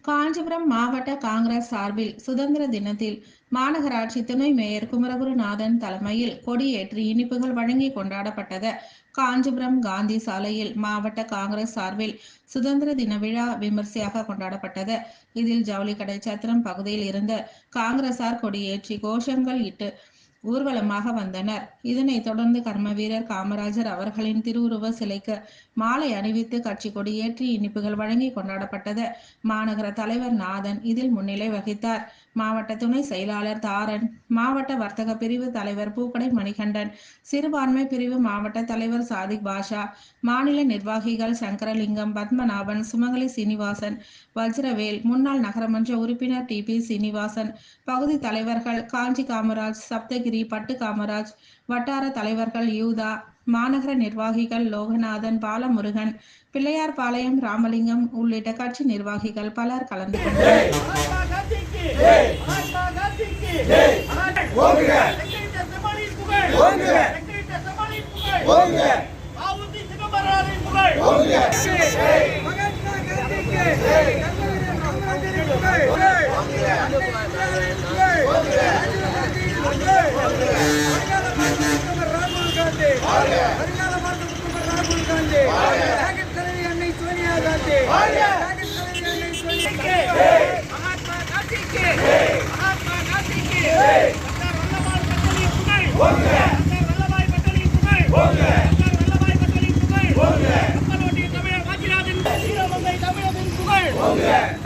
காஞ்சிபுரம் மாவட்ட காங்கிரஸ் சார்பில் சுதந்திர தினத்தில் மாநகராட்சி துணை மேயர் குமரகுருநாதன் தலைமையில் கொடியேற்றி இனிப்புகள் வழங்கி கொண்டாடப்பட்டது. காஞ்சிபுரம் காந்தி சாலையில் மாவட்ட காங்கிரஸ் சார்பில் சுதந்திர தின விழா விமர்சையாக கொண்டாடப்பட்டது. இதில் ஜவுளிக்கடை சத்திரம் பகுதியில் இருந்து காங்கிரசார் கொடியேற்றி கோஷங்கள் இட்டு ஊர்வலமாக வந்தனர். இதனைத் தொடர்ந்து கர்ம வீரர் காமராஜர் அவர்களின் திருவுருவ சிலைக்கு மாலை அணிவித்து கட்சி கொடியேற்றி இனிப்புகள் வழங்கி கொண்டாடப்பட்டது. மாநகர தலைவர் நாதன் இதில் முன்னிலை வகித்தார். மாவட்ட துணை செயலாளர் தாரன், மாவட்ட வர்த்தக பிரிவு தலைவர் பூக்கடை மணிகண்டன், சிறுபான்மை பிரிவு மாவட்ட தலைவர் சாதிக் பாஷா, மாநில நிர்வாகிகள் சங்கரலிங்கம், பத்மநாபன், சுமங்கலி சீனிவாசன், வஜ்ரவேல், முன்னாள் நகரமன்ற உறுப்பினர் டிபி சீனிவாசன், பகுதி தலைவர்கள் காஞ்சி காமராஜ், சப்தகிரி, பட்டு காமராஜ், வட்டார தலைவர்கள் யூதா, மாநகர நிர்வாகிகள் லோகநாதன், பாலமுருகன், பிள்ளையார்பாளையம் ராமலிங்கம் உள்ளிட்ட கட்சி நிர்வாகிகள் பலர் கலந்து கொண்டனர்.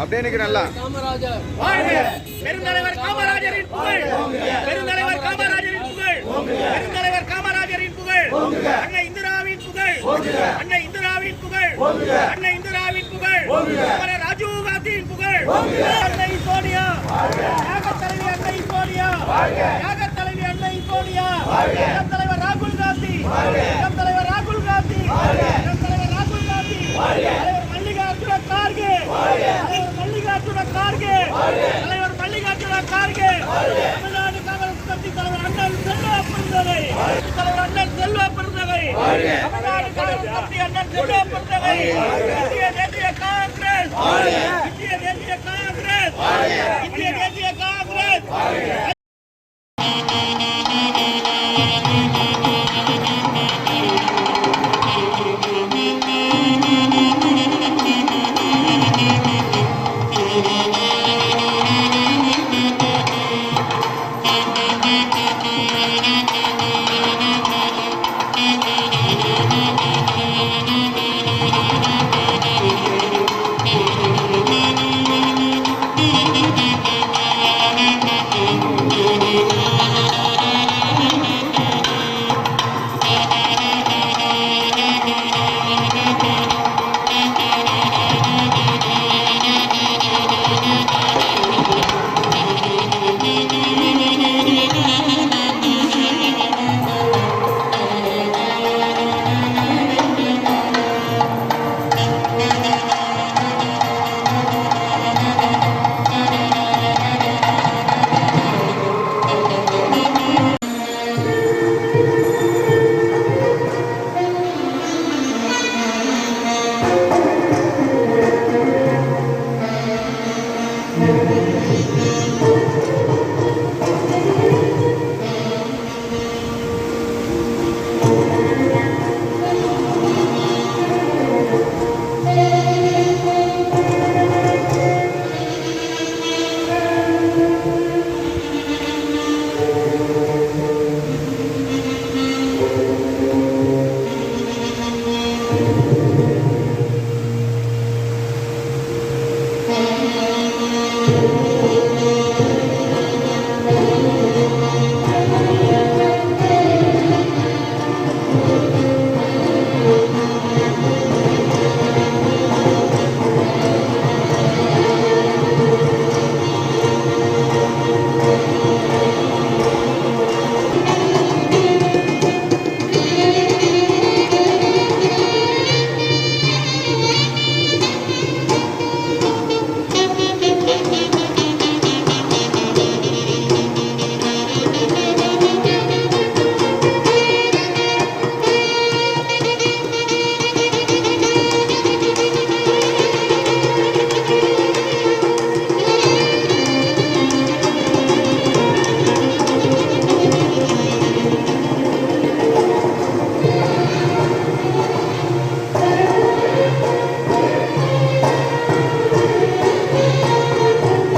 அப்படியே நிக்கிறல்ல காமராஜர் வாழ்க. பெருந்தலைவர் காமராஜரின் புகழ். பெருந்தலைவர் காமராஜரின் புகழ். பெருந்தலைவர் காமராஜரின் புகழ். அன்னை இந்திராவின் புகழ். அன்னை இந்திராவின் புகழ். அன்னை இந்திராவின் புகழ். ராஜீவ் காந்தியின் புகழ். அன்னை சோனியா தியாக தலைவி. அன்னை சோனியா தியாக தலைவி. அன்னை சோனியா தலைவர் ராகுல் காந்தி. தலைவர் ராகுல் காந்தி. தலைவர் ராகுல் காந்தி. தலைவர் மல்லிகார்ஜுன கார்கே. தலைவர் மல்லிகார்ஜுன கார்கே. தலைவர் மல்லிகார்ஜுன கார்கே. தமிழ்நாடு காங்கிரஸ் கட்சி தலைவர் அண்ணன் செல்வா பெருந்தகை. தலைவர் அண்ணன் செல்வா பெருந்தகை. தமிழ்நாடு காங்கிரஸ் கட்சி அண்ணன் செல்வா பெருந்தகை. இந்திய தேசிய காங்கிரஸ். இந்திய தேசிய காங்கிரஸ். இந்திய தேசிய காங்கிரஸ்.